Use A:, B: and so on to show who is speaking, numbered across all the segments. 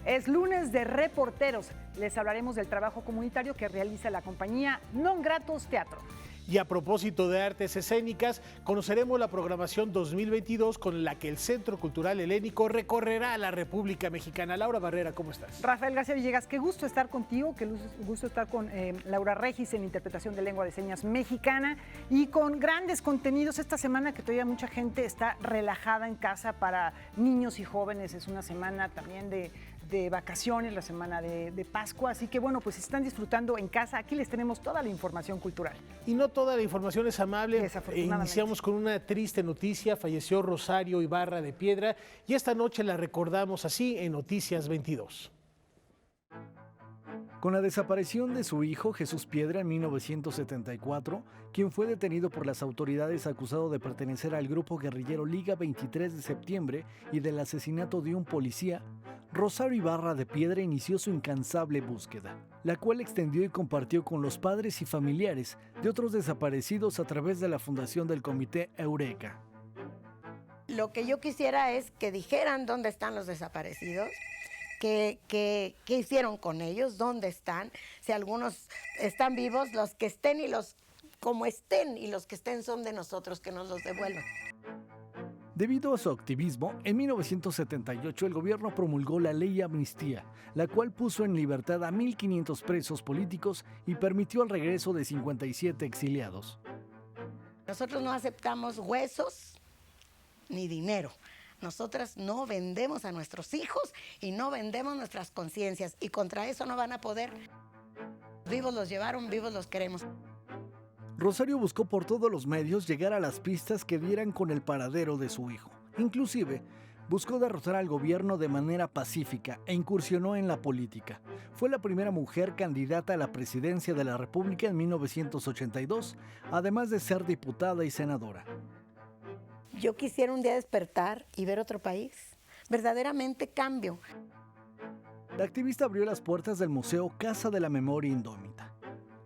A: Es lunes de reporteros. Les hablaremos del trabajo comunitario que realiza la compañía Non Gratos Teatro.
B: Y a propósito de artes escénicas, conoceremos la programación 2022 con la que el Centro Cultural Helénico recorrerá la República Mexicana. Laura Barrera, ¿cómo estás?
A: Rafael García Villegas, qué gusto estar contigo, qué gusto estar con Laura Regis en interpretación de lengua de señas mexicana y con grandes contenidos esta semana que todavía mucha gente está relajada en casa para niños y jóvenes. Es una semana también de vacaciones, la semana de Pascua, así que bueno, pues si están disfrutando en casa, aquí les tenemos toda la información cultural.
B: Y no toda la información es amable.
A: Desafortunadamente.
B: Iniciamos con una triste noticia: falleció Rosario Ibarra de Piedra y esta noche la recordamos así en Noticias 22.
C: Con la desaparición de su hijo Jesús Piedra en 1974, quien fue detenido por las autoridades acusado de pertenecer al grupo guerrillero Liga 23 de septiembre y del asesinato de un policía, Rosario Ibarra de Piedra inició su incansable búsqueda, la cual extendió y compartió con los padres y familiares de otros desaparecidos a través de la fundación del Comité Eureka.
D: Lo que yo quisiera es que dijeran dónde están los desaparecidos, qué hicieron con ellos, dónde están, si algunos están vivos, los que estén y los como estén, y los que estén son de nosotros, que nos los devuelvan.
C: Debido a su activismo, en 1978 el gobierno promulgó la Ley Amnistía, la cual puso en libertad a 1,500 presos políticos y permitió el regreso de 57 exiliados.
D: Nosotros no aceptamos huesos ni dinero. Nosotras no vendemos a nuestros hijos y no vendemos nuestras conciencias, y contra eso no van a poder. Vivos los llevaron, vivos los queremos.
C: Rosario buscó por todos los medios llegar a las pistas que dieran con el paradero de su hijo. Inclusive, buscó derrotar al gobierno de manera pacífica e incursionó en la política. Fue la primera mujer candidata a la presidencia de la República en 1982, además de ser diputada y senadora.
D: Yo quisiera un día despertar y ver otro país. Verdaderamente cambio.
C: La activista abrió las puertas del Museo Casa de la Memoria Indómita.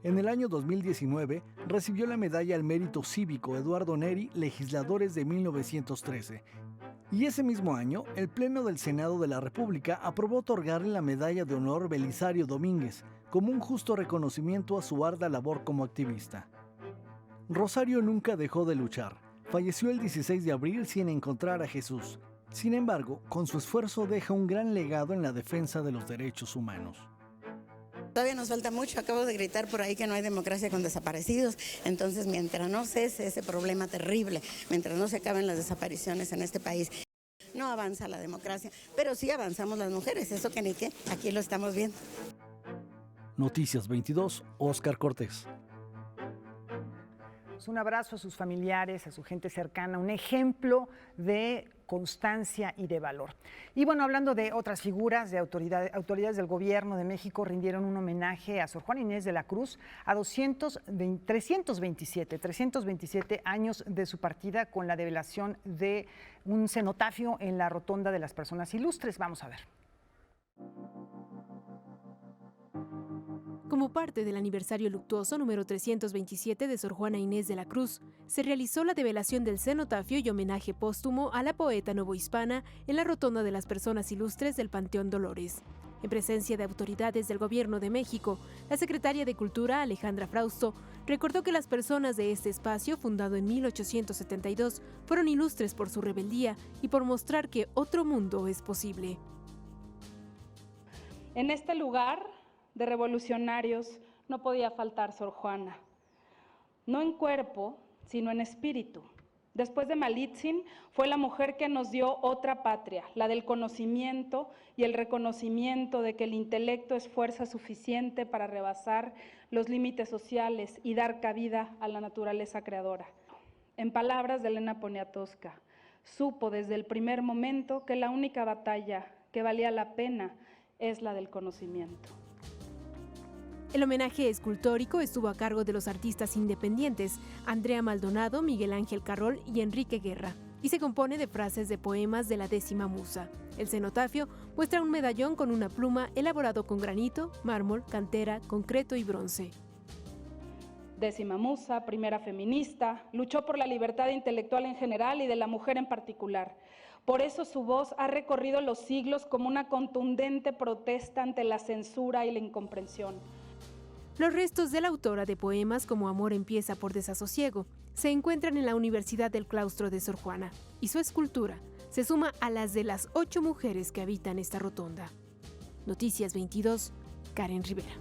C: En el año 2019 recibió la medalla al mérito cívico Eduardo Neri, Legisladores de 1913. Y ese mismo año, el Pleno del Senado de la República aprobó otorgarle la medalla de honor Belisario Domínguez, como un justo reconocimiento a su ardua labor como activista. Rosario nunca dejó de luchar. Falleció el 16 de abril sin encontrar a Jesús. Sin embargo, con su esfuerzo deja un gran legado en la defensa de los derechos humanos.
D: Todavía nos falta mucho. Acabo de gritar por ahí que no hay democracia con desaparecidos. Entonces, mientras no cese ese problema terrible, mientras no se acaben las desapariciones en este país, no avanza la democracia. Pero sí avanzamos las mujeres, eso que ni qué, aquí lo estamos viendo.
C: Noticias 22, Óscar Cortés.
A: Un abrazo a sus familiares, a su gente cercana, un ejemplo de constancia y de valor. Y bueno, hablando de otras figuras, de autoridades del gobierno de México rindieron un homenaje a Sor Juana Inés de la Cruz a 327 años de su partida, con la develación de un cenotafio en la Rotonda de las Personas Ilustres. Vamos a ver.
E: Como parte del aniversario luctuoso número 327 de Sor Juana Inés de la Cruz, se realizó la develación del cenotafio y homenaje póstumo a la poeta novohispana en la Rotonda de las Personas Ilustres del Panteón Dolores. En presencia de autoridades del Gobierno de México, la secretaria de Cultura, Alejandra Frausto, recordó que las personas de este espacio, fundado en 1872, fueron ilustres por su rebeldía y por mostrar que otro mundo es posible.
F: En este lugar de revolucionarios no podía faltar Sor Juana, no en cuerpo, sino en espíritu. Después de Malitzin, fue la mujer que nos dio otra patria, la del conocimiento y el reconocimiento de que el intelecto es fuerza suficiente para rebasar los límites sociales y dar cabida a la naturaleza creadora. En palabras de Elena Poniatowska, supo desde el primer momento que la única batalla que valía la pena es la del conocimiento.
E: El homenaje escultórico estuvo a cargo de los artistas independientes Andrea Maldonado, Miguel Ángel Carrol y Enrique Guerra, y se compone de frases de poemas de la 10ª musa. El cenotafio muestra un medallón con una pluma elaborado con granito, mármol, cantera, concreto y bronce.
F: 10ª musa, primera feminista, luchó por la libertad intelectual en general y de la mujer en particular. Por eso su voz ha recorrido los siglos como una contundente protesta ante la censura y la incomprensión.
E: Los restos de la autora de poemas como Amor empieza por desasosiego se encuentran en la Universidad del Claustro de Sor Juana y su escultura se suma a las de las 8 mujeres que habitan esta rotonda. Noticias 22, Karen Rivera.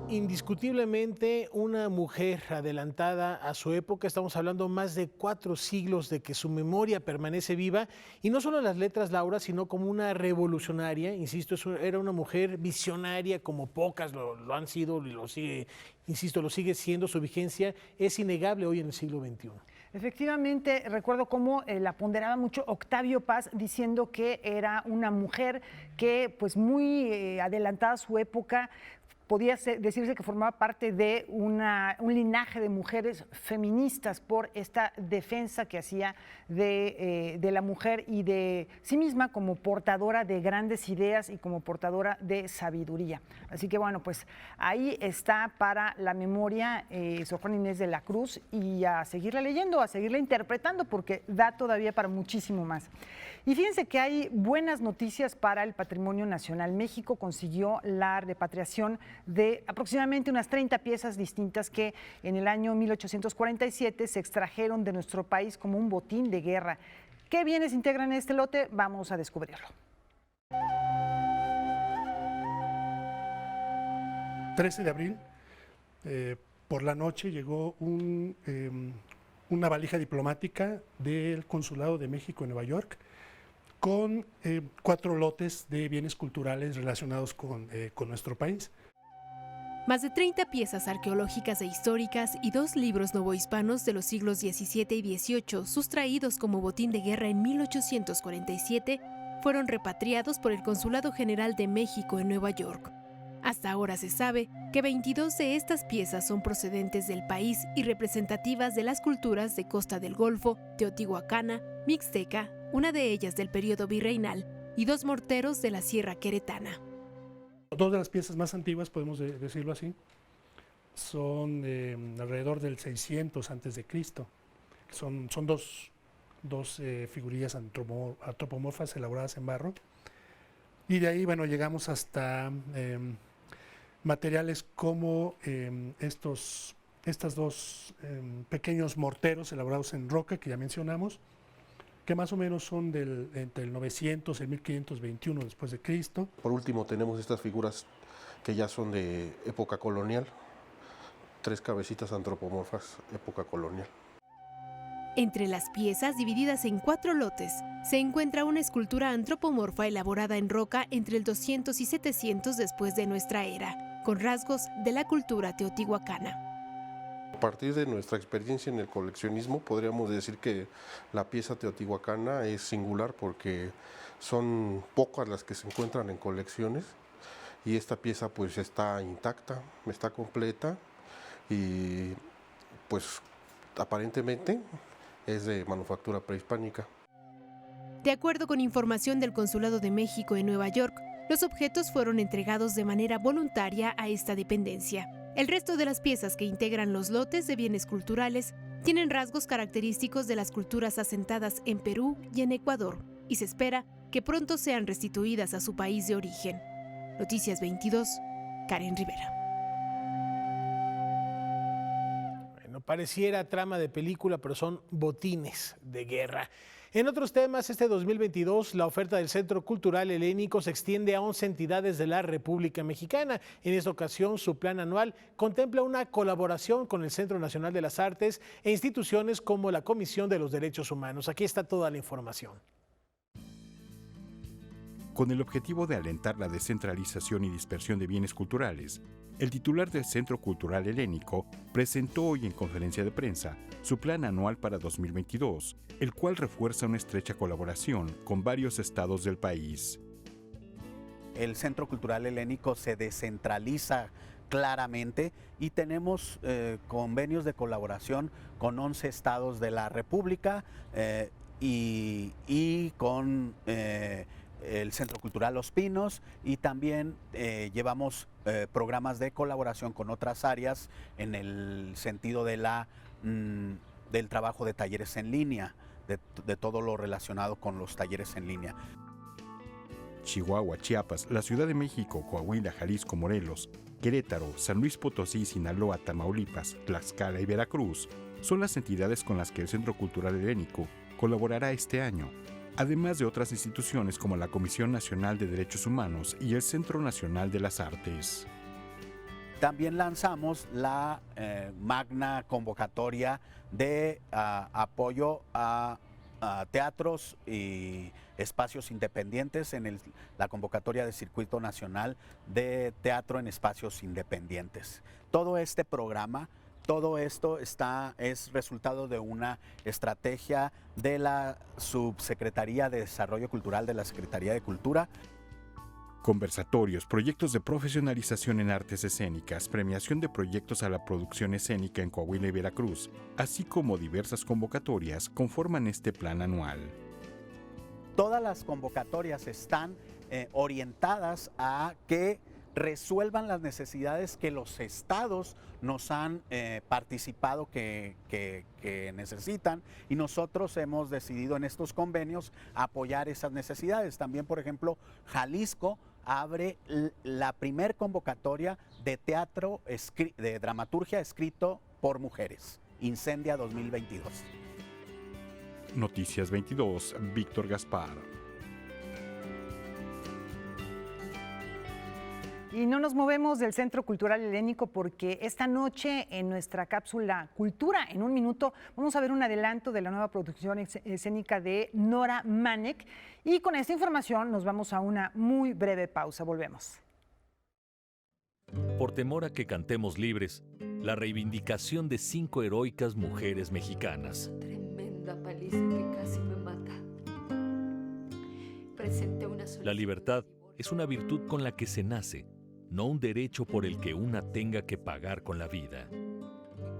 B: Indiscutiblemente una mujer adelantada a su época. Estamos hablando más de 4 siglos de que su memoria permanece viva, y no solo en las letras, Laura, sino como una revolucionaria. Insisto, era una mujer visionaria como pocas lo han sido y lo sigue, insisto, lo sigue siendo. Su vigencia es innegable hoy en el siglo XXI.
A: Efectivamente, recuerdo cómo la ponderaba mucho Octavio Paz, diciendo que era una mujer que, pues, muy adelantada a su época. Podía decirse que formaba parte de un linaje de mujeres feministas por esta defensa que hacía de la mujer y de sí misma como portadora de grandes ideas y como portadora de sabiduría. Así que bueno, pues ahí está para la memoria Sor Juana Inés de la Cruz, y a seguirla leyendo, a seguirla interpretando, porque da todavía para muchísimo más. Y fíjense que hay buenas noticias para el patrimonio nacional. México consiguió la repatriación de aproximadamente unas 30 piezas distintas que en el año 1847 se extrajeron de nuestro país como un botín de guerra. ¿Qué bienes integran este lote? Vamos a descubrirlo.
G: 13 de abril, por la noche, llegó una valija diplomática del Consulado de México en Nueva York con 4 lotes de bienes culturales relacionados con nuestro país.
E: Más de 30 piezas arqueológicas e históricas y 2 libros novohispanos de los siglos XVII y XVIII, sustraídos como botín de guerra en 1847, fueron repatriados por el Consulado General de México en Nueva York. Hasta ahora se sabe que 22 de estas piezas son procedentes del país y representativas de las culturas de Costa del Golfo, Teotihuacana, Mixteca, una de ellas del periodo virreinal, y 2 morteros de la Sierra Queretana.
G: 2 de las piezas más antiguas, podemos decirlo así, son alrededor del 600 a.C. Son 2 figurillas antropomorfas elaboradas en barro. Y de ahí, bueno, llegamos hasta materiales como estos 2 pequeños morteros elaborados en roca que ya mencionamos, que más o menos son entre el 900 y el 1521 después de Cristo.
H: Por último tenemos estas figuras que ya son de época colonial, 3 cabecitas antropomorfas, época colonial.
E: Entre las piezas, divididas en 4 lotes, se encuentra una escultura antropomorfa elaborada en roca entre el 200 y 700 después de nuestra era, con rasgos de la cultura teotihuacana.
H: A partir de nuestra experiencia en el coleccionismo, podríamos decir que la pieza teotihuacana es singular porque son pocas las que se encuentran en colecciones, y esta pieza pues está intacta, está completa, y pues aparentemente es de manufactura prehispánica.
E: De acuerdo con información del Consulado de México en Nueva York, los objetos fueron entregados de manera voluntaria a esta dependencia. El resto de las piezas que integran los lotes de bienes culturales tienen rasgos característicos de las culturas asentadas en Perú y en Ecuador, y se espera que pronto sean restituidas a su país de origen. Noticias 22, Karen Rivera.
B: Bueno, pareciera trama de película, pero son botines de guerra. En otros temas, este 2022, la oferta del Centro Cultural Helénico se extiende a 11 entidades de la República Mexicana. En esta ocasión, su plan anual contempla una colaboración con el Centro Nacional de las Artes e instituciones como la Comisión de los Derechos Humanos. Aquí está toda la información.
I: Con el objetivo de alentar la descentralización y dispersión de bienes culturales, el titular del Centro Cultural Helénico presentó hoy en conferencia de prensa su plan anual para 2022, el cual refuerza una estrecha colaboración con varios estados del país.
J: El Centro Cultural Helénico se descentraliza claramente y tenemos convenios de colaboración con 11 estados de la República y con el Centro Cultural Los Pinos, y también llevamos programas de colaboración con otras áreas en el sentido de del trabajo de talleres en línea, de todo lo relacionado con los talleres en línea.
I: Chihuahua, Chiapas, la Ciudad de México, Coahuila, Jalisco, Morelos, Querétaro, San Luis Potosí, Sinaloa, Tamaulipas, Tlaxcala y Veracruz son las entidades con las que el Centro Cultural Helénico colaborará este año, además de otras instituciones como la Comisión Nacional de Derechos Humanos y el Centro Nacional de las Artes.
J: También lanzamos la magna convocatoria de apoyo a teatros y espacios independientes en la convocatoria del Circuito Nacional de Teatro en Espacios Independientes. Todo este programa, todo esto es resultado de una estrategia de la Subsecretaría de Desarrollo Cultural de la Secretaría de Cultura.
I: Conversatorios, proyectos de profesionalización en artes escénicas, premiación de proyectos a la producción escénica en Coahuila y Veracruz, así como diversas convocatorias conforman este plan anual.
J: Todas las convocatorias están orientadas a que resuelvan las necesidades que los estados nos han participado que necesitan, y nosotros hemos decidido en estos convenios apoyar esas necesidades. También, por ejemplo, Jalisco abre la primer convocatoria de teatro de dramaturgia escrito por mujeres, Incendia 2022.
I: Noticias 22, Víctor Gaspar.
A: Y no nos movemos del Centro Cultural Helénico porque esta noche en nuestra cápsula Cultura en un minuto vamos a ver un adelanto de la nueva producción escénica de Nora Manek, y con esta información nos vamos a una muy breve pausa. Volvemos.
K: Por temor a que cantemos libres, la reivindicación de 5 heroicas mujeres mexicanas.
L: Tremenda paliza que casi me mata. Presenté una solicitud.
K: La libertad es una virtud con la que se nace, no un derecho por el que una tenga que pagar con la vida.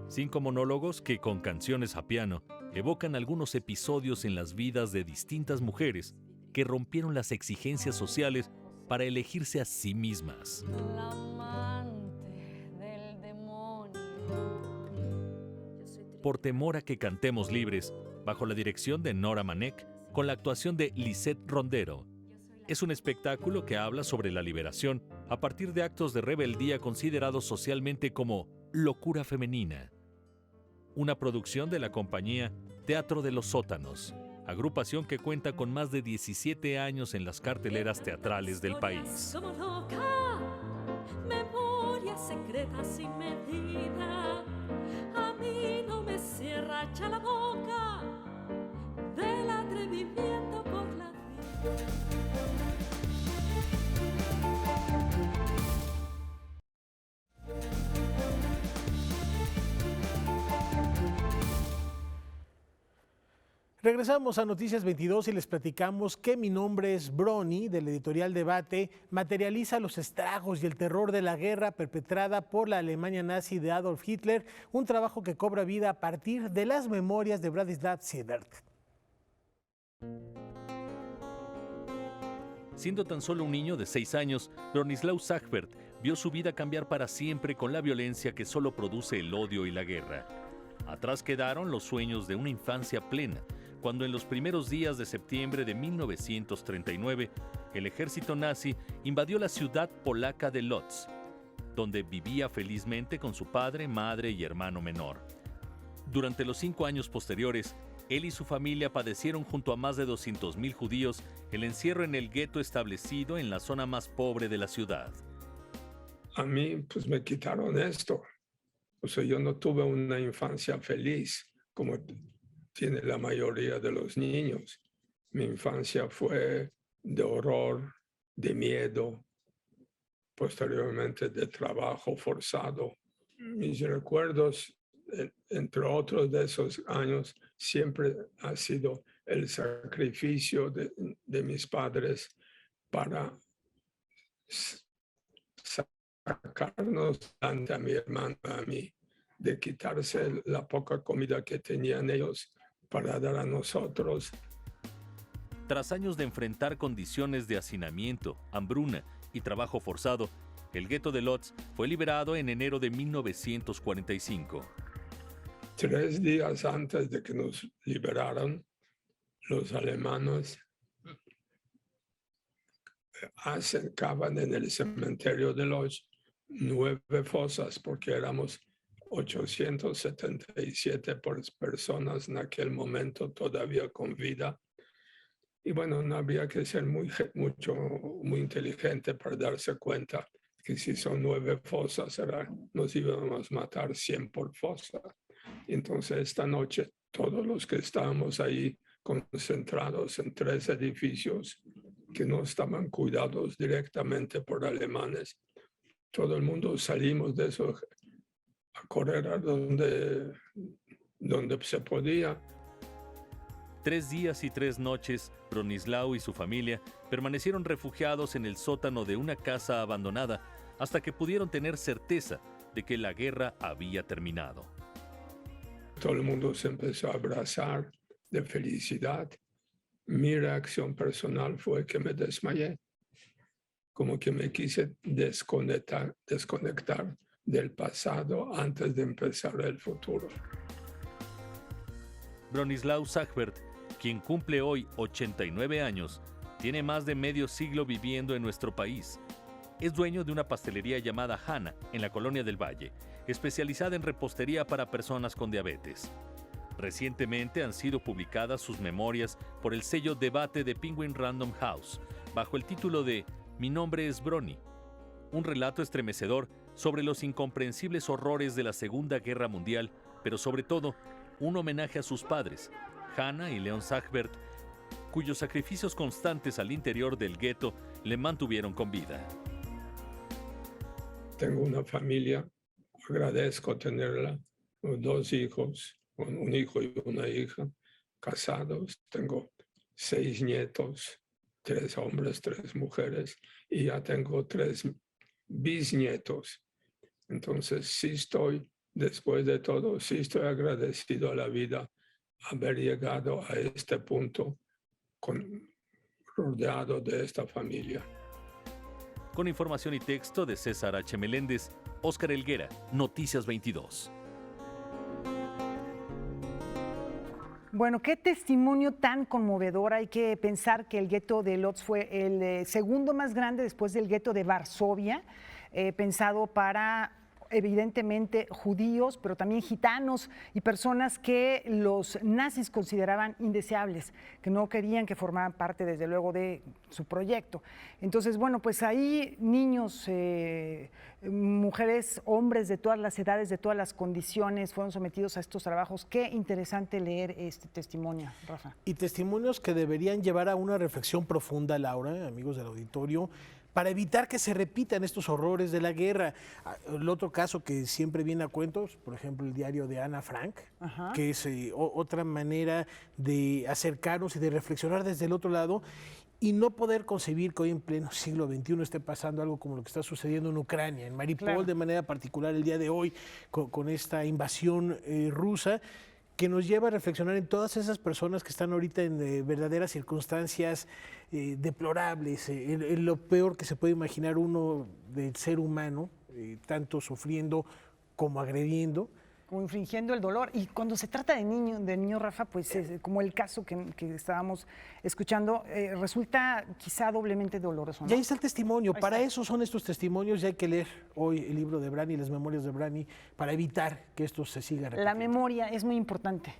K: 5 monólogos que, con canciones a piano, evocan algunos episodios en las vidas de distintas mujeres que rompieron las exigencias sociales para elegirse a sí mismas.
L: La amante del demonio.
K: Por temor a que cantemos libres, bajo la dirección de Nora Manek, con la actuación de Lisette Rondero. Es un espectáculo que habla sobre la liberación a partir de actos de rebeldía considerados socialmente como locura femenina. Una producción de la compañía Teatro de los Sótanos, agrupación que cuenta con más de 17 años en las carteleras teatrales del país.
L: Como loca, memoria secreta sin medida. A mí no me cierra ya la boca del atrevimiento por la vida.
B: Regresamos a Noticias 22 y les platicamos que Mi nombre es Brony, del editorial Debate, materializa los estragos y el terror de la guerra perpetrada por la Alemania nazi de Adolf Hitler, un trabajo que cobra vida a partir de las memorias de Branislav Siebert.
K: Siendo tan solo un niño de 6 años, Bronislaw Siebert vio su vida cambiar para siempre con la violencia que solo produce el odio y la guerra. Atrás quedaron los sueños de una infancia plena, cuando en los primeros días de septiembre de 1939, el ejército nazi invadió la ciudad polaca de Lodz, donde vivía felizmente con su padre, madre y hermano menor. Durante los 5 años posteriores, él y su familia padecieron junto a más de 200,000 judíos el encierro en el gueto establecido en la zona más pobre de la ciudad.
M: A mí, pues me quitaron esto. O sea, yo no tuve una infancia feliz como tiene la mayoría de los niños. Mi infancia fue de horror, de miedo, posteriormente de trabajo forzado. Mis recuerdos, entre otros de esos años, siempre ha sido el sacrificio de mis padres para sacarnos a mi hermano, a mí, de quitarse la poca comida que tenían ellos para dar a nosotros.
K: Tras años de enfrentar condiciones de hacinamiento, hambruna y trabajo forzado, el gueto de Lodz fue liberado en enero de 1945.
M: 3 días antes de que nos liberaran, los alemanes cavan en el cementerio de Lodz 9 fosas, porque éramos 877 personas en aquel momento todavía con vida. Y bueno, no había que ser muy inteligente para darse cuenta que si son 9 fosas, nos íbamos a matar 100 por fosa. Entonces esta noche todos los que estábamos ahí concentrados en 3 edificios que no estaban cuidados directamente por alemanes, todo el mundo salimos de eso a correr a donde se podía.
K: 3 días y 3 noches, Bronislaw y su familia permanecieron refugiados en el sótano de una casa abandonada hasta que pudieron tener certeza de que la guerra había terminado.
M: Todo el mundo se empezó a abrazar de felicidad. Mi reacción personal fue que me desmayé, como que me quise desconectar del pasado antes de empezar el futuro.
K: Bronislaw Sagbert, quien cumple hoy 89 años, tiene más de medio siglo viviendo en nuestro país. Es dueño de una pastelería llamada Hanna en la Colonia del Valle, especializada en repostería para personas con diabetes. Recientemente han sido publicadas sus memorias por el sello Debate de Penguin Random House, bajo el título de Mi nombre es Brony, un relato estremecedor sobre los incomprensibles horrores de la Segunda Guerra Mundial, pero sobre todo, un homenaje a sus padres, Hanna y Leon Sagbert, cuyos sacrificios constantes al interior del gueto le mantuvieron con vida.
M: Tengo una familia, agradezco tenerla, 2 hijos, un hijo y una hija, casados, tengo 6 nietos, 3 hombres, 3 mujeres, y ya tengo 3 bisnietos. Entonces sí estoy, después de todo, sí estoy agradecido a la vida haber llegado a este punto rodeado de esta familia.
K: Con información y texto de César H. Meléndez, Óscar Helguera, Noticias 22.
A: Bueno, qué testimonio tan conmovedor. Hay que pensar que el gueto de Lodz fue el segundo más grande después del gueto de Varsovia, pensado para evidentemente judíos, pero también gitanos y personas que los nazis consideraban indeseables, que no querían que formaran parte, desde luego, de su proyecto. Entonces, bueno, pues ahí niños, mujeres, hombres de todas las edades, de todas las condiciones, fueron sometidos a estos trabajos. Qué interesante leer este testimonio, Rafa.
B: Y testimonios que deberían llevar a una reflexión profunda, Laura, amigos del auditorio, para evitar que se repitan estos horrores de la guerra. El otro caso que siempre viene a cuentos, por ejemplo, el diario de Ana Frank, que es otra manera de acercarnos y de reflexionar desde el otro lado y no poder concebir que hoy en pleno siglo XXI esté pasando algo como lo que está sucediendo en Ucrania, en Mariupol, claro, de manera particular el día de hoy, con esta invasión rusa, que nos lleva a reflexionar en todas esas personas que están ahorita en verdaderas circunstancias deplorables, en lo peor que se puede imaginar uno del ser humano, tanto sufriendo como agrediendo.
A: Como infringiendo el dolor. Y cuando se trata de niños, Rafa, pues como el caso que estábamos escuchando, resulta quizá doblemente doloroso, ¿no?
B: Y ahí está el testimonio. Para eso son estos testimonios, y hay que leer hoy el libro de Brany, las memorias de Brany, para evitar que esto se siga repitiendo.
A: La memoria es muy importante.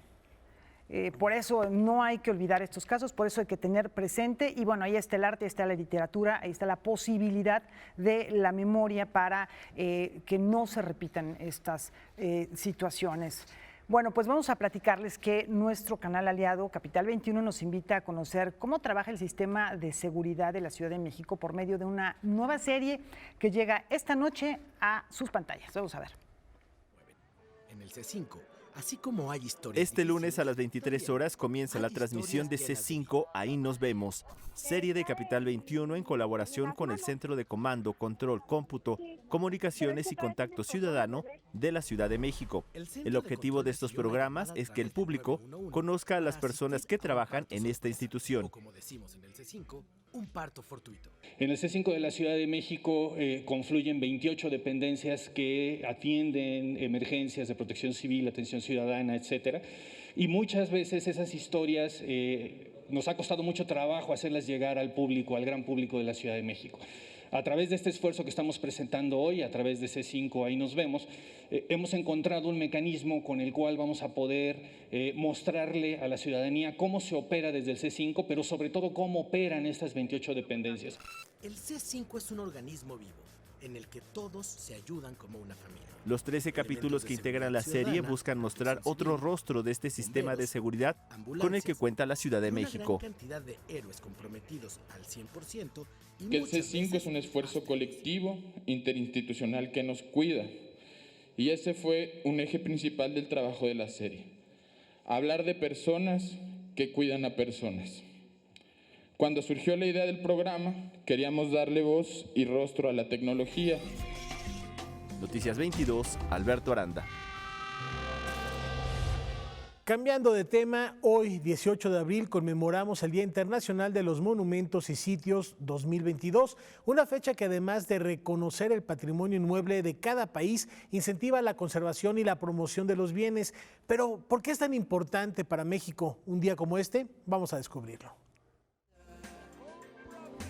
A: Por eso no hay que olvidar estos casos, por eso hay que tener presente, y bueno, ahí está el arte, ahí está la literatura, ahí está la posibilidad de la memoria para que no se repitan estas situaciones. Bueno, pues vamos a platicarles que nuestro canal aliado Capital 21 nos invita a conocer cómo trabaja el sistema de seguridad de la Ciudad de México por medio de una nueva serie que llega esta noche a sus pantallas. Vamos a ver.
N: En el C5. Así como hay historias.
O: Este lunes a las 23 horas comienza la transmisión de C5 Ahí nos vemos, serie de Capital 21 en colaboración con el Centro de Comando, Control, Cómputo, Comunicaciones y Contacto Ciudadano de la Ciudad de México. El objetivo de estos programas es que el público conozca a las personas que trabajan en esta institución.
N: Como decimos en el C5, un parto fortuito.
P: En el C5 de la Ciudad de México confluyen 28 dependencias que atienden emergencias de protección civil, atención ciudadana, etcétera. Y muchas veces esas historias nos ha costado mucho trabajo hacerlas llegar al público, al gran público de la Ciudad de México. A través de este esfuerzo que estamos presentando hoy, a través de C5, ahí nos vemos, hemos encontrado un mecanismo con el cual vamos a poder mostrarle a la ciudadanía cómo se opera desde el C5, pero sobre todo cómo operan estas 28 dependencias.
N: El C5 es un organismo vivo, en el que todos se ayudan como una familia.
O: Los 13 capítulos que integran la serie buscan mostrar otro rostro de este sistema de seguridad con el que cuenta la Ciudad de México.
N: Una gran cantidad de héroes comprometidos al 100%.
Q: Que el C5 es un esfuerzo colectivo, interinstitucional que nos cuida. Y ese fue un eje principal del trabajo de la serie. Hablar de personas que cuidan a personas. Cuando surgió la idea del programa, queríamos darle voz y rostro a la tecnología.
O: Noticias 22, Alberto Aranda.
B: Cambiando de tema, hoy 18 de abril conmemoramos el Día Internacional de los Monumentos y Sitios 2022, una fecha que además de reconocer el patrimonio inmueble de cada país, incentiva la conservación y la promoción de los bienes. Pero, ¿por qué es tan importante para México un día como este? Vamos a descubrirlo.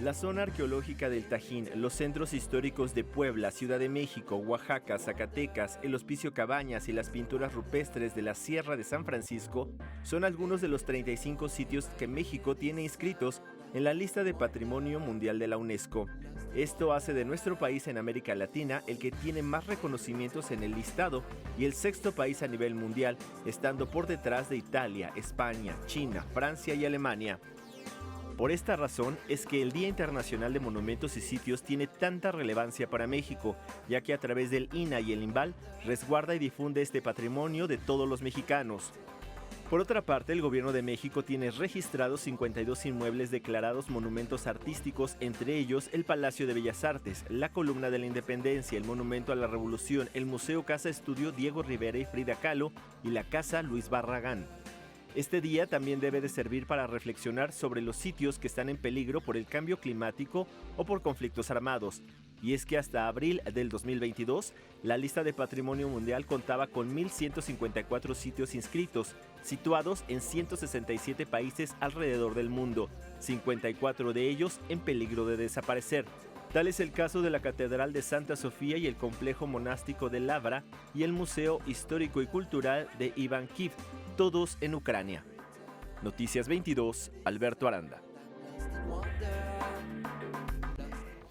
O: La zona arqueológica del Tajín, los centros históricos de Puebla, Ciudad de México, Oaxaca, Zacatecas, el Hospicio Cabañas y las pinturas rupestres de la Sierra de San Francisco son algunos de los 35 sitios que México tiene inscritos en la lista de Patrimonio Mundial de la UNESCO. Esto hace de nuestro país en América Latina el que tiene más reconocimientos en el listado y el sexto país a nivel mundial, estando por detrás de Italia, España, China, Francia y Alemania. Por esta razón es que el Día Internacional de Monumentos y Sitios tiene tanta relevancia para México, ya que a través del INAH y el INVAL resguarda y difunde este patrimonio de todos los mexicanos. Por otra parte, el Gobierno de México tiene registrados 52 inmuebles declarados monumentos artísticos, entre ellos el Palacio de Bellas Artes, la Columna de la Independencia, el Monumento a la Revolución, el Museo Casa Estudio Diego Rivera y Frida Kahlo y la Casa Luis Barragán. Este día también debe de servir para reflexionar sobre los sitios que están en peligro por el cambio climático o por conflictos armados. Y es que hasta abril del 2022, la lista de Patrimonio Mundial contaba con 1.154 sitios inscritos, situados en 167 países alrededor del mundo, 54 de ellos en peligro de desaparecer. Tal es el caso de la Catedral de Santa Sofía y el Complejo Monástico de Lavra y el Museo Histórico y Cultural de Iván-Kiv, todos en Ucrania. Noticias 22, Alberto Aranda.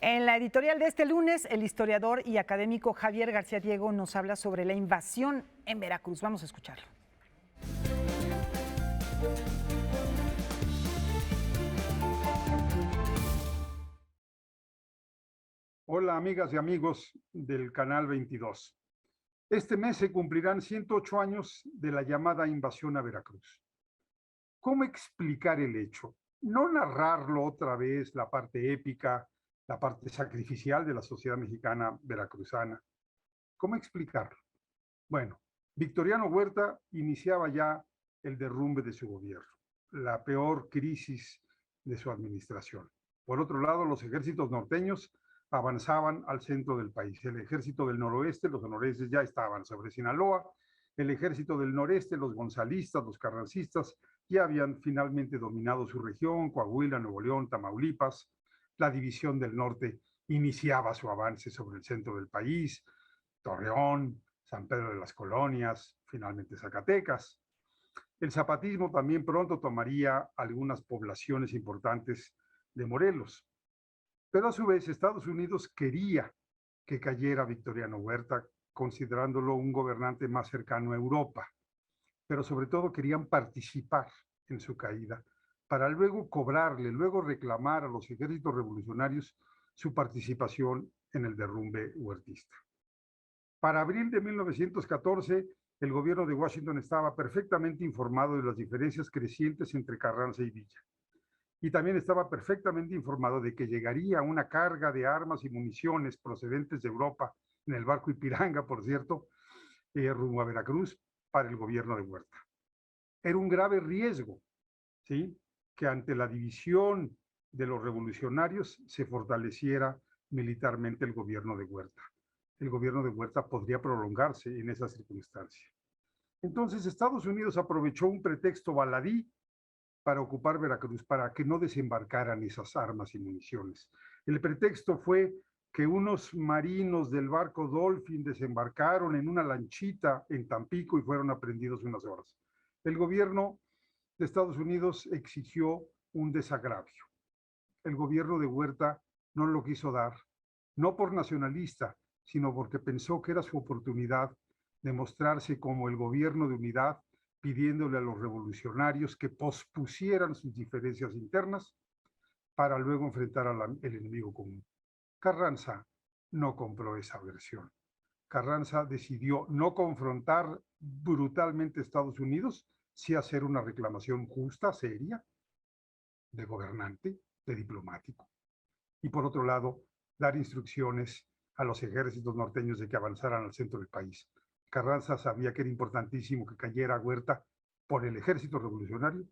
A: En la editorial de este lunes, el historiador y académico Javier García Diego nos habla sobre la invasión en Veracruz. Vamos a escucharlo.
R: Hola amigas y amigos del Canal 22. Este mes se cumplirán 108 años de la llamada invasión a Veracruz. ¿Cómo explicar el hecho? No narrarlo otra vez, la parte épica, la parte sacrificial de la sociedad mexicana veracruzana. ¿Cómo explicarlo? Bueno, Victoriano Huerta iniciaba ya el derrumbe de su gobierno, la peor crisis de su administración. Por otro lado, los ejércitos norteños avanzaban al centro del país. El ejército del noroeste, los sonorenses ya estaban sobre Sinaloa, el ejército del noreste, los gonzalistas, los carrancistas, ya habían finalmente dominado su región, Coahuila, Nuevo León, Tamaulipas. La división del norte iniciaba su avance sobre el centro del país, Torreón, San Pedro de las Colonias, finalmente Zacatecas. El zapatismo también pronto tomaría algunas poblaciones importantes de Morelos. Pero a su vez Estados Unidos quería que cayera Victoriano Huerta, considerándolo un gobernante más cercano a Europa. Pero sobre todo querían participar en su caída, para luego cobrarle, luego reclamar a los ejércitos revolucionarios su participación en el derrumbe huertista. Para abril de 1914, el gobierno de Washington estaba perfectamente informado de las diferencias crecientes entre Carranza y Villa. Y también estaba perfectamente informado de que llegaría una carga de armas y municiones procedentes de Europa, en el barco Ipiranga, por cierto, rumbo a Veracruz, para el gobierno de Huerta. Era un grave riesgo, ¿sí?, que ante la división de los revolucionarios se fortaleciera militarmente el gobierno de Huerta. El gobierno de Huerta podría prolongarse en esa circunstancia. Entonces Estados Unidos aprovechó un pretexto baladí para ocupar Veracruz, para que no desembarcaran esas armas y municiones. El pretexto fue que unos marinos del barco Dolphin desembarcaron en una lanchita en Tampico y fueron aprehendidos unas horas. El gobierno de Estados Unidos exigió un desagravio. El gobierno de Huerta no lo quiso dar, no por nacionalista, sino porque pensó que era su oportunidad de mostrarse como el gobierno de unidad, pidiéndole a los revolucionarios que pospusieran sus diferencias internas para luego enfrentar al enemigo común. Carranza no compró esa versión. Carranza decidió no confrontar brutalmente a Estados Unidos, sí hacer una reclamación justa, seria, de gobernante, de diplomático. Y por otro lado, dar instrucciones a los ejércitos norteños de que avanzaran al centro del país. Carranza sabía que era importantísimo que cayera Huerta por el ejército revolucionario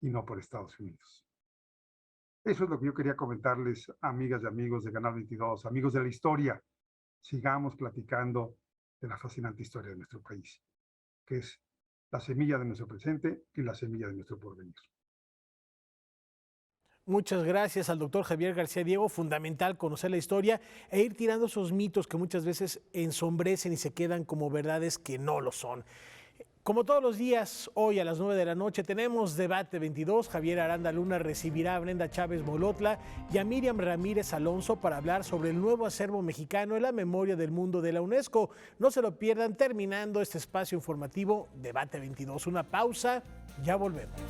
R: y no por Estados Unidos. Eso es lo que yo quería comentarles, amigas y amigos de Canal 22, amigos de la historia. Sigamos platicando de la fascinante historia de nuestro país, que es la semilla de nuestro presente y la semilla de nuestro porvenir.
B: Muchas gracias al doctor Javier García Diego. Fundamental conocer la historia e ir tirando esos mitos que muchas veces ensombrecen y se quedan como verdades que no lo son. Como todos los días, hoy a las 9 de la noche tenemos Debate 22. Javier Aranda Luna recibirá a Brenda Chávez Molotla y a Miriam Ramírez Alonso para hablar sobre el nuevo acervo mexicano en la memoria del mundo de la UNESCO. No se lo pierdan terminando este espacio informativo Debate 22. Una pausa, ya volvemos.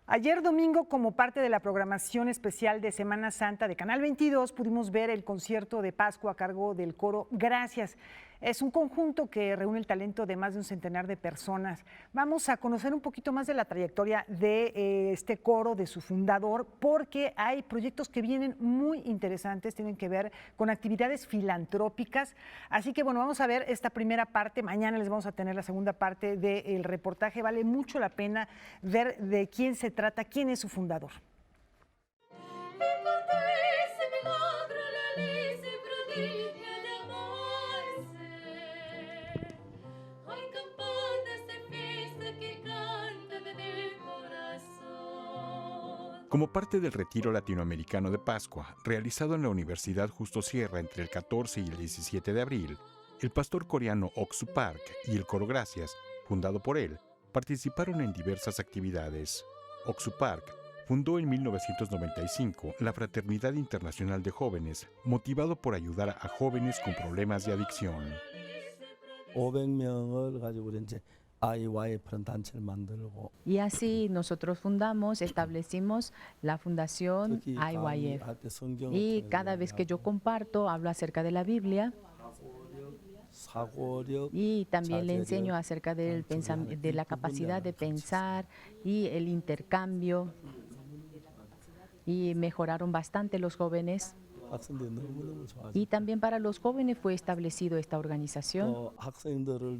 A: Ayer domingo, como parte de la programación especial de Semana Santa de Canal 22, pudimos ver el concierto de Pascua a cargo del coro Gracias. Es un conjunto que reúne el talento de más de un centenar de personas. Vamos a conocer un poquito más de la trayectoria de este coro, de su fundador, porque hay proyectos que vienen muy interesantes, tienen que ver con actividades filantrópicas. Así que bueno, vamos a ver esta primera parte. Mañana les vamos a tener la segunda parte del reportaje. Vale mucho la pena ver de quién se trata, quién es su fundador.
I: Como parte del retiro latinoamericano de Pascua, realizado en la Universidad Justo Sierra entre el 14 y el 17 de abril, el pastor coreano Ok Soo Park y el coro Gracias, fundado por él, participaron en diversas actividades. Ok Soo Park fundó en 1995 la Fraternidad Internacional de Jóvenes, motivado por ayudar a jóvenes con problemas de adicción.
S: 500명을 가지고 이제 IYF라는 단체를 만들고. Y así nosotros establecimos la fundación IYF. Y cada vez que yo comparto, hablo acerca de la Biblia. Y también le enseño acerca del de la capacidad de pensar y el intercambio. Y mejoraron bastante los jóvenes. Y también para los jóvenes fue establecido esta organización.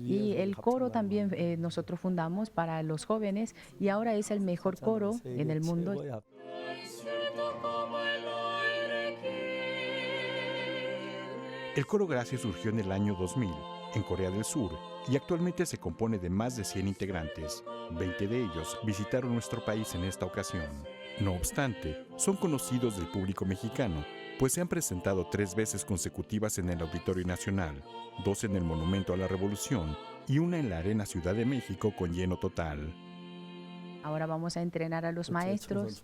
S: Y el coro también nosotros fundamos para los jóvenes y ahora es el mejor coro en el mundo.
I: El coro Gracias surgió en el año 2000 en Corea del Sur y actualmente se compone de más de 100 integrantes. 20 de ellos visitaron nuestro país en esta ocasión. No obstante, son conocidos del público mexicano, pues se han presentado 3 veces consecutivas en el Auditorio Nacional, 2 en el Monumento a la Revolución y 1 en la Arena Ciudad de México con lleno total.
S: Ahora vamos a entrenar a los maestros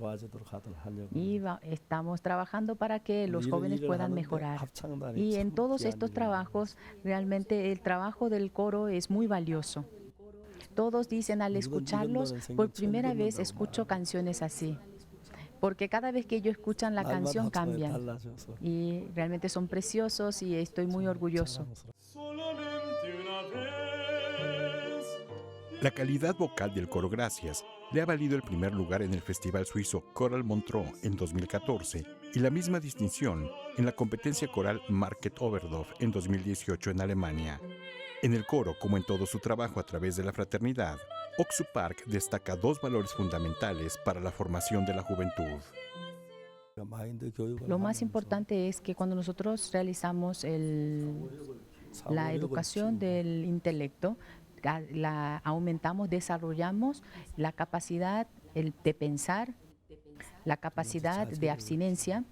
S: y estamos trabajando para que los jóvenes puedan mejorar. Y en todos estos trabajos, realmente el trabajo del coro es muy valioso. Todos dicen al escucharlos, por primera vez escucho canciones así. Porque cada vez que ellos escuchan la canción cambian y realmente son preciosos y estoy muy orgulloso.
I: La calidad vocal del coro Gracias le ha valido el primer lugar en el Festival Suizo Choral Montreux en 2014 y la misma distinción en la competencia coral Market Oberdorf en 2018 en Alemania. En el coro, como en todo su trabajo a través de la fraternidad, Ok Soo Park destaca 2 valores fundamentales para la formación de la juventud.
S: Lo más importante es que cuando nosotros realizamos la educación del intelecto, aumentamos, desarrollamos la capacidad de pensar, la capacidad de abstinencia.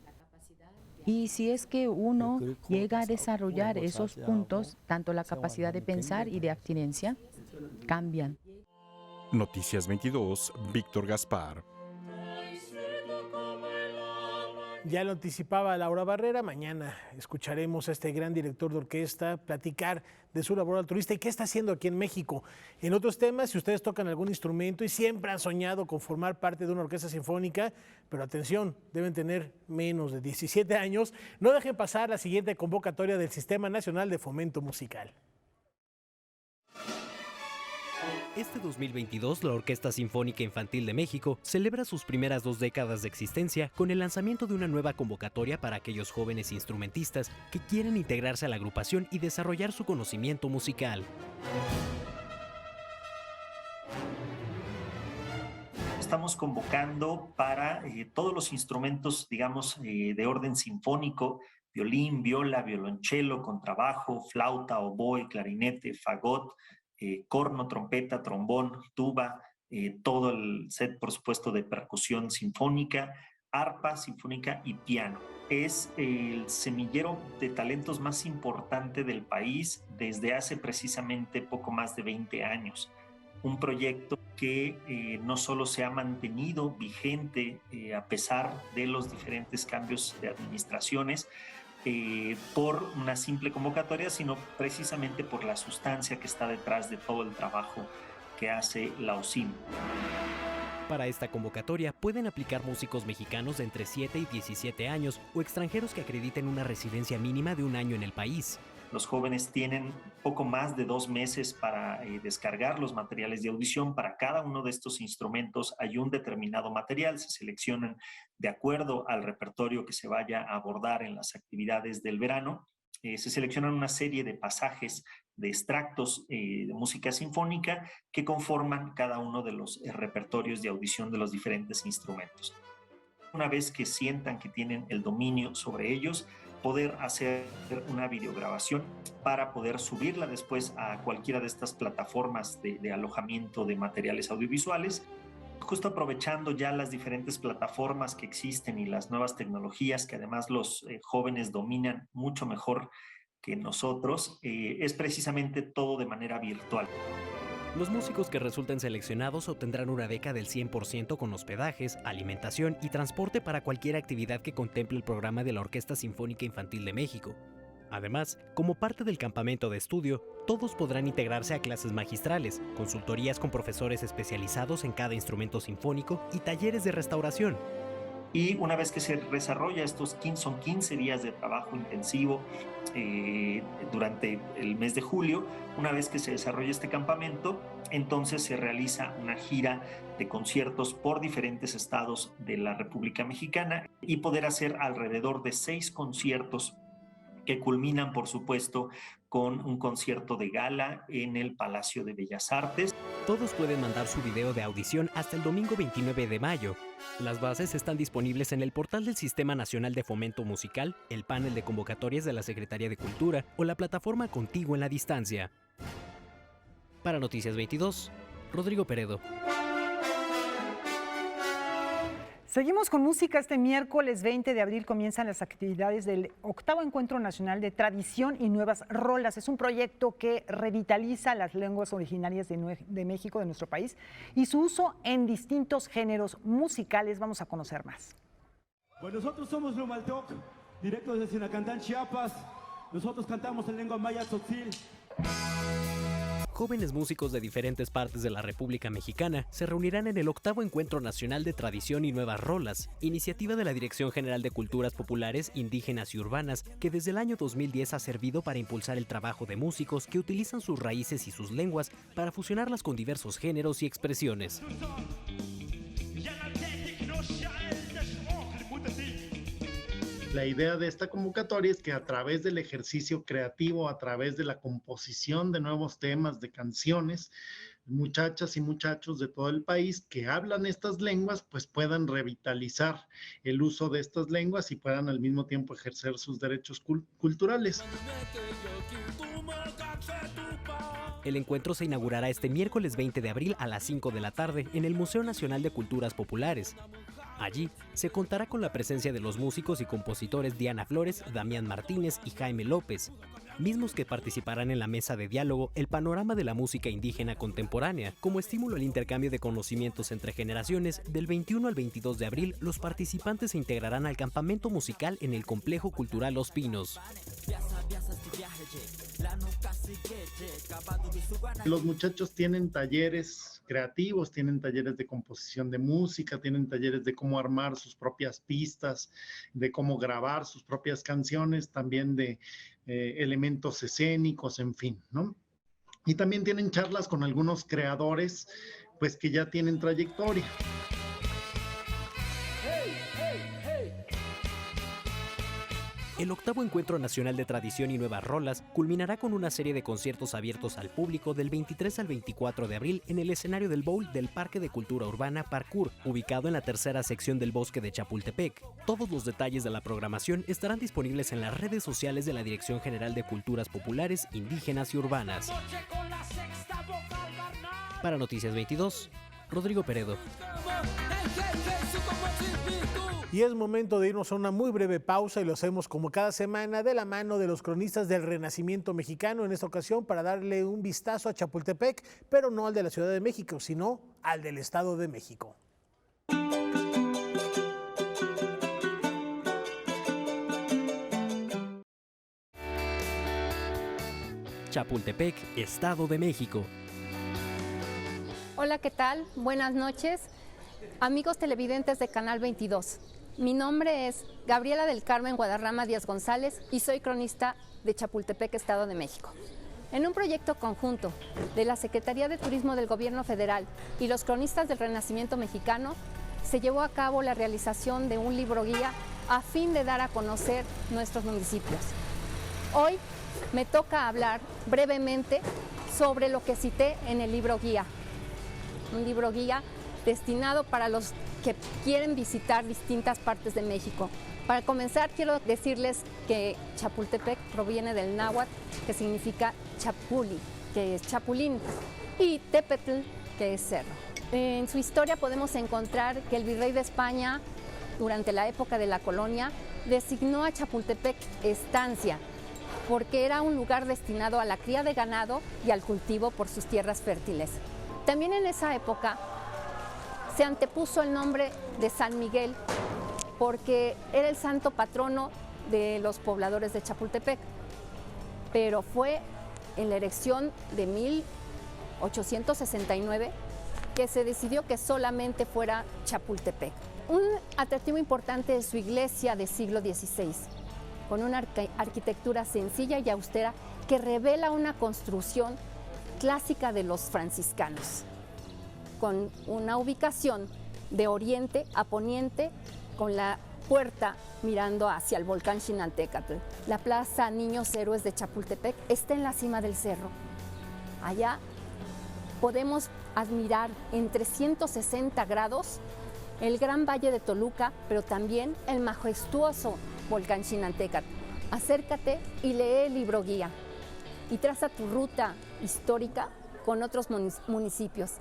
S: Y si es que uno llega a desarrollar esos puntos, tanto la capacidad de pensar y de abstinencia, cambian.
I: Noticias 22, Víctor Gaspar.
B: Ya lo anticipaba Laura Barrera, mañana escucharemos a este gran director de orquesta platicar de su labor altruista y qué está haciendo aquí en México. En otros temas, si ustedes tocan algún instrumento y siempre han soñado con formar parte de una orquesta sinfónica, pero atención, deben tener menos de 17 años, no dejen pasar la siguiente convocatoria del Sistema Nacional de Fomento Musical.
T: Este 2022, la Orquesta Sinfónica Infantil de México celebra sus primeras 2 décadas de existencia con el lanzamiento de una nueva convocatoria para aquellos jóvenes instrumentistas que quieren integrarse a la agrupación y desarrollar su conocimiento musical.
U: Estamos convocando para todos los instrumentos, digamos, de orden sinfónico: violín, viola, violonchelo, contrabajo, flauta, oboe, clarinete, fagot, corno, trompeta, trombón, tuba, todo el set, por supuesto, de percusión sinfónica, arpa sinfónica y piano. Es el semillero de talentos más importante del país desde hace precisamente poco más de 20 años. Un proyecto que no solo se ha mantenido vigente a pesar de los diferentes cambios de administraciones, por una simple convocatoria, sino precisamente por la sustancia que está detrás de todo el trabajo que hace la OSIM.
T: Para esta convocatoria pueden aplicar músicos mexicanos de entre 7 y 17 años o extranjeros que acrediten una residencia mínima de 1 año en el país.
U: Los jóvenes tienen poco más de 2 meses para descargar los materiales de audición. Para cada uno de estos instrumentos hay un determinado material, se seleccionan de acuerdo al repertorio que se vaya a abordar en las actividades del verano. Se seleccionan una serie de pasajes, de extractos de música sinfónica que conforman cada uno de los repertorios de audición de los diferentes instrumentos. Una vez que sientan que tienen el dominio sobre ellos, poder hacer una videograbación para poder subirla después a cualquiera de estas plataformas de alojamiento de materiales audiovisuales. Justo aprovechando ya las diferentes plataformas que existen y las nuevas tecnologías que además los jóvenes dominan mucho mejor que nosotros, es precisamente todo de manera virtual.
T: Los músicos que resulten seleccionados obtendrán una beca del 100% con hospedajes, alimentación y transporte para cualquier actividad que contemple el programa de la Orquesta Sinfónica Infantil de México. Además, como parte del campamento de estudio, todos podrán integrarse a clases magistrales, consultorías con profesores especializados en cada instrumento sinfónico y talleres de restauración.
U: Y una vez que se desarrolla son 15 días de trabajo intensivo durante el mes de julio. Una vez que se desarrolla este campamento, entonces se realiza una gira de conciertos por diferentes estados de la República Mexicana y poder hacer alrededor de 6 conciertos que culminan, por supuesto, con un concierto de gala en el Palacio de Bellas Artes.
T: Todos pueden mandar su video de audición hasta el domingo 29 de mayo. Las bases están disponibles en el portal del Sistema Nacional de Fomento Musical, el panel de convocatorias de la Secretaría de Cultura o la plataforma Contigo en la Distancia. Para Noticias 22, Rodrigo Peredo.
A: Seguimos con música. Este miércoles 20 de abril comienzan las actividades del 8º Encuentro Nacional de Tradición y Nuevas Rolas. Es un proyecto que revitaliza las lenguas originarias de México, de nuestro país, y su uso en distintos géneros musicales. Vamos a conocer más.
V: Pues nosotros somos Lumaltoc, directo desde Sinacantán, Chiapas. Nosotros cantamos en lengua maya tzotzil.
T: Jóvenes músicos de diferentes partes de la República Mexicana se reunirán en el 8º Encuentro Nacional de Tradición y Nuevas Rolas, iniciativa de la Dirección General de Culturas Populares, Indígenas y Urbanas, que desde el año 2010 ha servido para impulsar el trabajo de músicos que utilizan sus raíces y sus lenguas para fusionarlas con diversos géneros y expresiones.
W: La idea de esta convocatoria es que a través del ejercicio creativo, a través de la composición de nuevos temas, de canciones, muchachas y muchachos de todo el país que hablan estas lenguas, pues puedan revitalizar el uso de estas lenguas y puedan al mismo tiempo ejercer sus derechos culturales.
T: El encuentro se inaugurará este miércoles 20 de abril a las 5 de la tarde en el Museo Nacional de Culturas Populares. Allí se contará con la presencia de los músicos y compositores Diana Flores, Damián Martínez y Jaime López, mismos que participarán en la mesa de diálogo El panorama de la música indígena contemporánea. Como estímulo al intercambio de conocimientos entre generaciones, del 21 al 22 de abril, los participantes se integrarán al campamento musical en el Complejo Cultural Los Pinos.
W: Los muchachos tienen talleres creativos, tienen talleres de composición de música, tienen talleres de cómo armar sus propias pistas, de cómo grabar sus propias canciones, también de elementos escénicos, en fin, ¿no? Y también tienen charlas con algunos creadores, pues que ya tienen trayectoria.
T: El 8º Encuentro Nacional de Tradición y Nuevas Rolas culminará con una serie de conciertos abiertos al público del 23 al 24 de abril en el escenario del Bowl del Parque de Cultura Urbana Parkour, ubicado en la tercera sección del Bosque de Chapultepec. Todos los detalles de la programación estarán disponibles en las redes sociales de la Dirección General de Culturas Populares, Indígenas y Urbanas. Para Noticias 22, Rodrigo Peredo.
B: Y es momento de irnos a una muy breve pausa y lo hacemos como cada semana de la mano de los cronistas del Renacimiento mexicano, en esta ocasión para darle un vistazo a Chapultepec, pero no al de la Ciudad de México, sino al del Estado de México.
T: Chapultepec, Estado de México.
C: Hola, ¿qué tal? Buenas noches, amigos televidentes de Canal 22. Mi nombre es Gabriela del Carmen Guadarrama Díaz González y soy cronista de Chapultepec, Estado de México. En un proyecto conjunto de la Secretaría de Turismo del Gobierno Federal y los cronistas del Renacimiento Mexicano, se llevó a cabo la realización de un libro guía a fin de dar a conocer nuestros municipios. Hoy me toca hablar brevemente sobre lo que cité en el libro guía. Un libro guía destinado para los que quieren visitar distintas partes de México. Para comenzar, quiero decirles que Chapultepec proviene del náhuatl, que significa chapuli, que es chapulín, y tepetl, que es cerro. En su historia podemos encontrar que el virrey de España, durante la época de la colonia, designó a Chapultepec estancia, porque era un lugar destinado a la cría de ganado y al cultivo por sus tierras fértiles. También en esa época se antepuso el nombre de San Miguel porque era el santo patrono de los pobladores de Chapultepec, pero fue en la erección de 1869 que se decidió que solamente fuera Chapultepec. Un atractivo importante es su iglesia de siglo XVI, con una arquitectura sencilla y austera que revela una construcción clásica de los franciscanos, con una ubicación de oriente a poniente, con la puerta mirando hacia el volcán Xinantécatl. La Plaza Niños Héroes de Chapultepec está en la cima del cerro. Allá podemos admirar en 360 grados el gran valle de Toluca, pero también el majestuoso volcán Xinantécatl. Acércate y lee el libro guía y traza tu ruta histórica con otros municipios.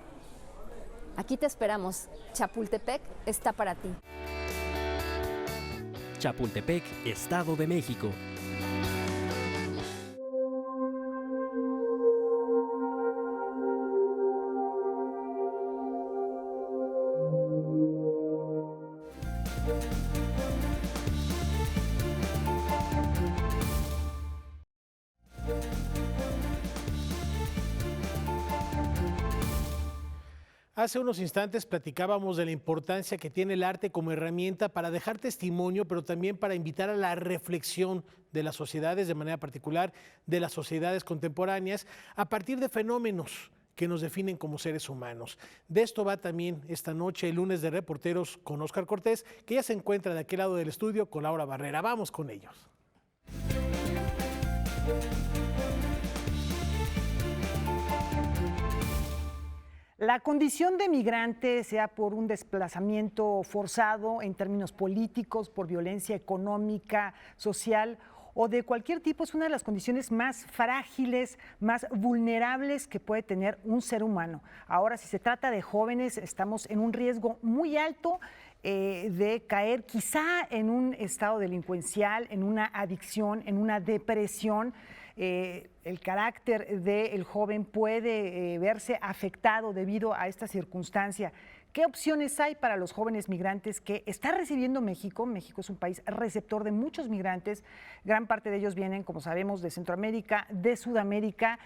C: Aquí te esperamos. Chapultepec está para ti.
T: Chapultepec, Estado de México.
B: Hace unos instantes platicábamos de la importancia que tiene el arte como herramienta para dejar testimonio, pero también para invitar a la reflexión de las sociedades, de manera particular de las sociedades contemporáneas, a partir de fenómenos que nos definen como seres humanos. De esto va también esta noche, el lunes de Reporteros con Óscar Cortés, que ya se encuentra de aquel lado del estudio con Laura Barrera. Vamos con ellos.
A: La condición de migrante, sea por un desplazamiento forzado en términos políticos, por violencia económica, social o de cualquier tipo, es una de las condiciones más frágiles, más vulnerables que puede tener un ser humano. Ahora, si se trata de jóvenes, estamos en un riesgo muy alto de caer quizá en un estado delincuencial, en una adicción, en una depresión. El carácter del joven puede verse afectado debido a esta circunstancia. ¿Qué opciones hay para los jóvenes migrantes que está recibiendo México? México es un país receptor de muchos migrantes, gran parte de ellos vienen, como sabemos, de Centroamérica, de Sudamérica,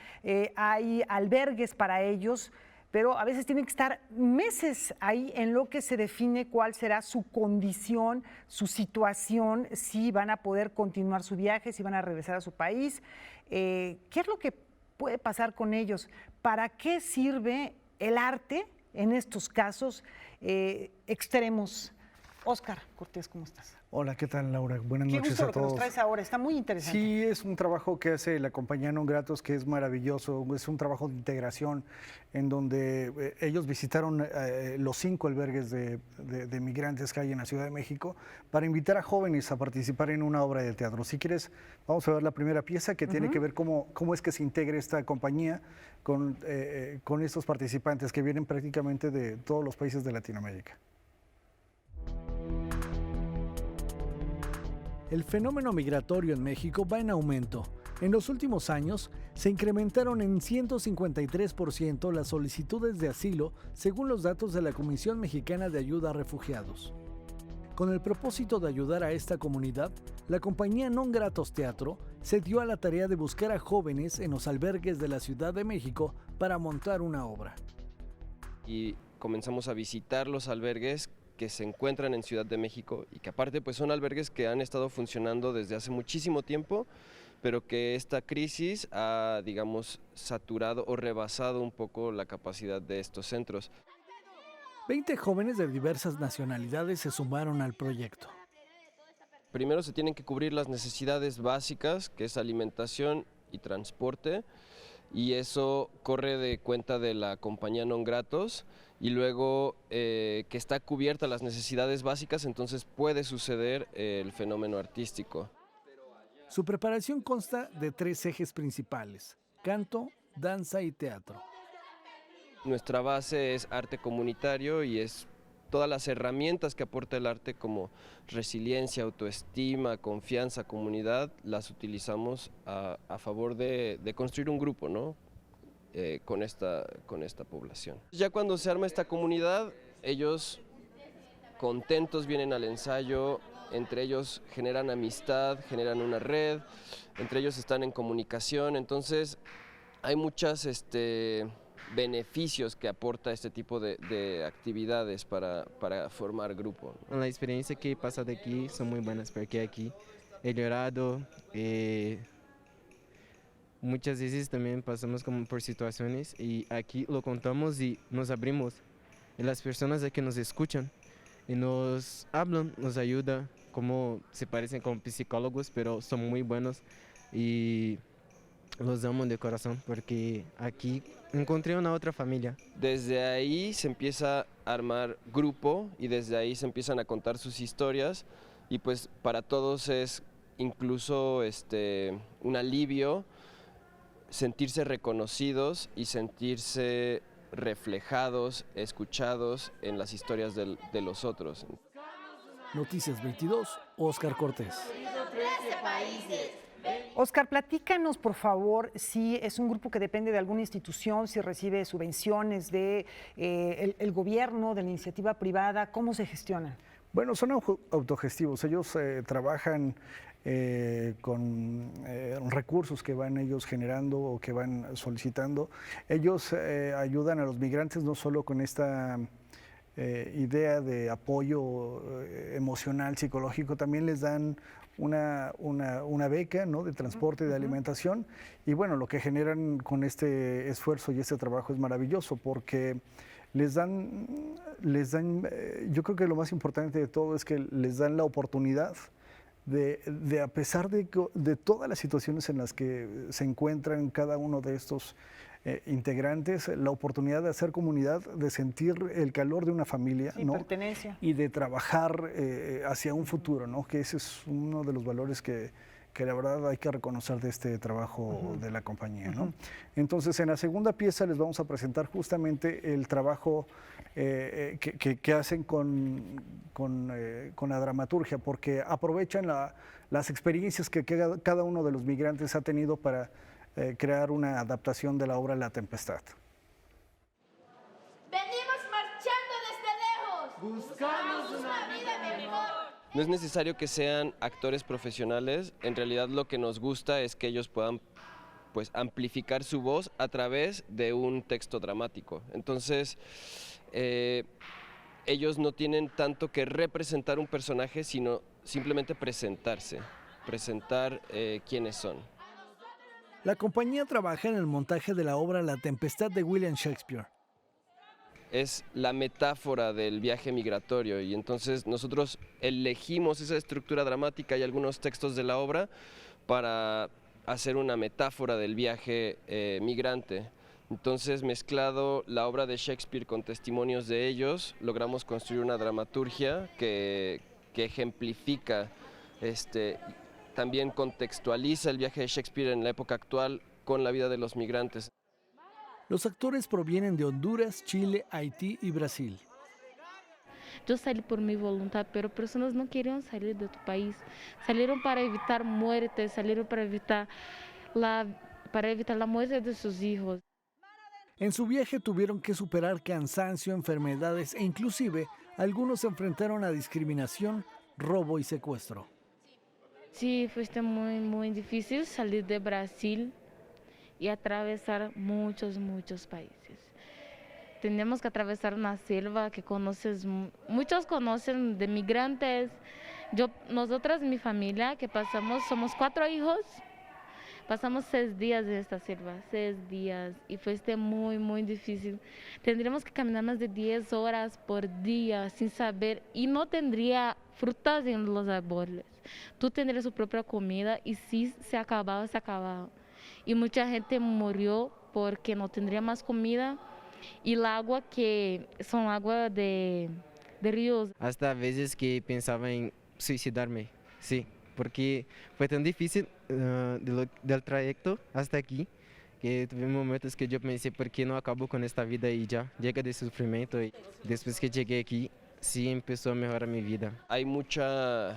A: hay albergues para ellos, pero a veces tienen que estar meses ahí en lo que se define cuál será su condición, su situación, si van a poder continuar su viaje, si van a regresar a su país. ¿Qué es lo que puede pasar con ellos? ¿Para qué sirve el arte en estos casos extremos? Óscar Cortés, ¿cómo estás?
D: Hola, ¿qué tal, Laura? Buenas
A: Qué
D: noches
A: gusto
D: a
A: lo que
D: todos.
A: nos traes ahora, está muy interesante.
D: Sí, es un trabajo que hace la compañía Non Gratos, que es maravilloso, es un trabajo de integración en donde ellos visitaron los 5 albergues de migrantes que hay en la Ciudad de México para invitar a jóvenes a participar en una obra de teatro. Si quieres, vamos a ver la primera pieza que tiene que ver cómo es que se integra esta compañía con estos participantes que vienen prácticamente de todos los países de Latinoamérica. El fenómeno migratorio en México va en aumento. En los últimos años, se incrementaron en 153% las solicitudes de asilo, según los datos de la Comisión Mexicana de Ayuda a Refugiados. Con el propósito de ayudar a esta comunidad, la compañía Non Gratos Teatro se dio a la tarea de buscar a jóvenes en los albergues de la Ciudad de México para montar una obra.
F: Y comenzamos a visitar los albergues que se encuentran en Ciudad de México y que aparte pues son albergues que han estado funcionando desde hace muchísimo tiempo, pero que esta crisis ha, digamos, saturado o rebasado un poco la capacidad de estos centros.
D: 20 jóvenes de diversas nacionalidades se sumaron al proyecto.
F: Primero se tienen que cubrir las necesidades básicas, que es alimentación y transporte, y eso corre de cuenta de la compañía Non Gratos, y luego que está cubierta las necesidades básicas, entonces puede suceder el fenómeno artístico.
D: Su preparación consta de 3 ejes principales: canto, danza y teatro.
F: Nuestra base es arte comunitario y es todas las herramientas que aporta el arte como resiliencia, autoestima, confianza, comunidad, las utilizamos a favor de construir un grupo, ¿no? Con esta población. Ya cuando se arma esta comunidad, ellos contentos vienen al ensayo, entre ellos generan amistad, generan una red, entre ellos están en comunicación, entonces hay muchos beneficios que aporta este tipo de actividades para formar grupo.
G: La experiencia que he pasado aquí son muy buenas porque aquí he llorado, muchas veces también pasamos como por situaciones y aquí lo contamos y nos abrimos. Y las personas aquí nos escuchan y nos hablan, nos ayudan, como se parecen como psicólogos, pero son muy buenos y los amo de corazón porque aquí encontré una otra familia.
F: Desde ahí se empieza a armar grupo y desde ahí se empiezan a contar sus historias y pues para todos es incluso un alivio sentirse reconocidos y sentirse reflejados, escuchados en las historias de los otros.
D: Noticias 22, Óscar Cortés.
A: Óscar, platícanos, por favor, si es un grupo que depende de alguna institución, si recibe subvenciones del gobierno, de la iniciativa privada, ¿cómo se gestionan?
D: Bueno, son autogestivos. Ellos trabajan con recursos que van ellos generando o que van solicitando. Ellos ayudan a los migrantes no solo con esta idea de apoyo emocional, psicológico, también les dan una beca, ¿no?, de transporte y de alimentación. Y bueno, lo que generan con este esfuerzo y este trabajo es maravilloso porque les dan, yo creo que lo más importante de todo es que les dan la oportunidad de a pesar de todas las situaciones en las que se encuentran cada uno de estos integrantes la oportunidad de hacer comunidad, de sentir el calor de una familia,
A: sí,
D: ¿no?
A: Pertenencia.
D: Y de trabajar hacia un futuro, ¿no? Que ese es uno de los valores que la verdad hay que reconocer de este trabajo de la compañía, ¿no? Entonces, en la segunda pieza les vamos a presentar justamente el trabajo que hacen con la dramaturgia, porque aprovechan las experiencias que cada uno de los migrantes ha tenido para crear una adaptación de la obra La Tempestad.
E: Venimos marchando desde lejos, buscamos una vida mejor.
F: No es necesario que sean actores profesionales, en realidad lo que nos gusta es que ellos puedan pues amplificar su voz a través de un texto dramático. Entonces, ellos no tienen tanto que representar un personaje, sino simplemente presentarse, presentar quiénes son.
D: La compañía trabaja en el montaje de la obra La Tempestad de William Shakespeare.
F: Es la metáfora del viaje migratorio y entonces nosotros elegimos esa estructura dramática y algunos textos de la obra para hacer una metáfora del viaje migrante. Entonces, mezclado la obra de Shakespeare con testimonios de ellos, logramos construir una dramaturgia que ejemplifica, también contextualiza el viaje de Shakespeare en la época actual con la vida de los migrantes.
D: Los actores provienen de Honduras, Chile, Haití y Brasil.
H: Yo salí por mi voluntad, pero personas no querían salir de tu país. Salieron para evitar muertes, salieron para evitar la muerte de sus hijos.
D: En su viaje tuvieron que superar cansancio, enfermedades e inclusive algunos se enfrentaron a discriminación, robo y secuestro.
H: Sí, fue muy, muy difícil salir de Brasil y atravesar muchos países. Tenemos que atravesar una selva que muchos conocen de migrantes. Nosotras, mi familia, que somos 4 hijos, pasamos 6 días en esta selva, 6 días, y fue muy, muy difícil. Tendríamos que caminar más de 10 horas por día sin saber, y no tendría frutas en los árboles. Tú tendrías su propia comida y si se acababa, se acababa. Y mucha gente murió porque no tendría más comida y el agua que son agua de ríos.
G: Hasta veces que pensaba en suicidarme, sí, porque fue tan difícil del trayecto hasta aquí que tuve momentos que yo pensé, ¿por qué no acabo con esta vida y ya? Llega de sufrimiento y después que llegué aquí, sí empezó a mejorar mi vida.
F: Hay mucho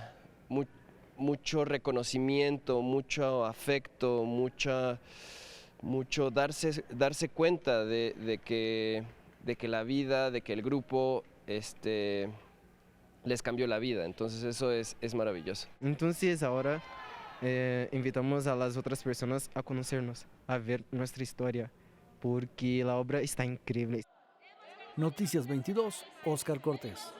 F: reconocimiento, mucho afecto, mucho darse cuenta de que la vida, de que el grupo les cambió la vida. Entonces eso es maravilloso.
G: Entonces ahora invitamos a las otras personas a conocernos, a ver nuestra historia, porque la obra está increíble.
D: Noticias 22, Óscar Cortés.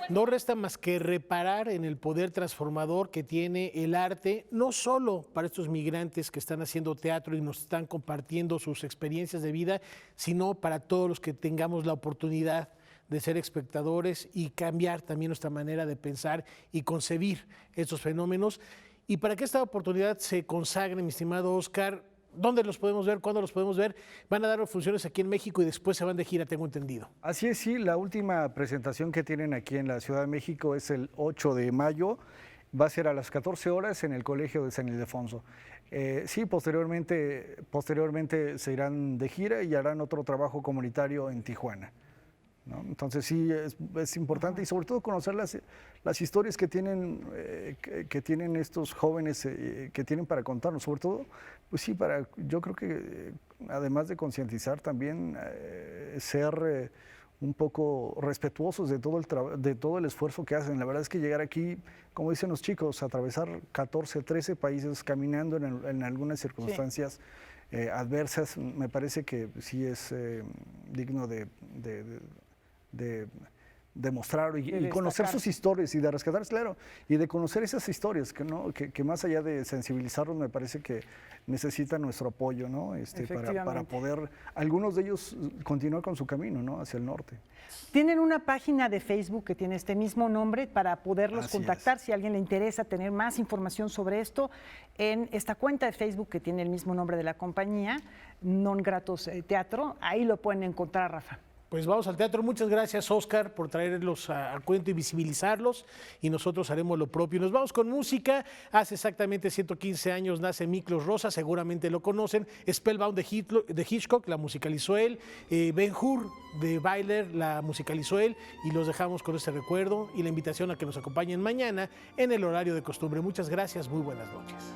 B: No resta más que reparar en el poder transformador que tiene el arte, no solo para estos migrantes que están haciendo teatro y nos están compartiendo sus experiencias de vida, sino para todos los que tengamos la oportunidad de ser espectadores y cambiar también nuestra manera de pensar y concebir estos fenómenos. Y para que esta oportunidad se consagre, mi estimado Óscar, ¿dónde los podemos ver? ¿Cuándo los podemos ver? Van a dar funciones aquí en México y después se van de gira, tengo entendido.
D: Así es, sí. La última presentación que tienen aquí en la Ciudad de México es el 8 de mayo. Va a ser a las 14 horas en el Colegio de San Ildefonso. Sí, posteriormente se irán de gira y harán otro trabajo comunitario en Tijuana, ¿no? Entonces sí, es importante y sobre todo conocer las historias que tienen estos jóvenes que tienen para contarnos, sobre todo, pues sí, yo creo que además de concientizar también ser un poco respetuosos de todo el esfuerzo que hacen. La verdad es que llegar aquí, como dicen los chicos, atravesar 14, 13 países caminando en algunas circunstancias adversas, me parece que sí es digno de mostrar y conocer sus historias y de rescatar, claro, y de conocer esas historias que más allá de sensibilizarlos, me parece que necesitan nuestro apoyo, ¿no? Para poder, algunos de ellos, continuar con su camino, ¿no? Hacia el norte.
A: Tienen una página de Facebook que tiene este mismo nombre para poderlos contactar si a alguien le interesa tener más información sobre esto en esta cuenta de Facebook que tiene el mismo nombre de la compañía, Non Gratos Teatro. Ahí lo pueden encontrar, Rafa.
B: Pues vamos al teatro. Muchas gracias, Oscar, por traerlos a cuento y visibilizarlos, y nosotros haremos lo propio. Nos vamos con música. Hace exactamente 115 años nace Miklos Rozsa, seguramente lo conocen. Spellbound de Hitchcock, la musicalizó él. Ben-Hur de Byler, la musicalizó él, y los dejamos con este recuerdo y la invitación a que nos acompañen mañana en el horario de costumbre. Muchas gracias, muy buenas noches.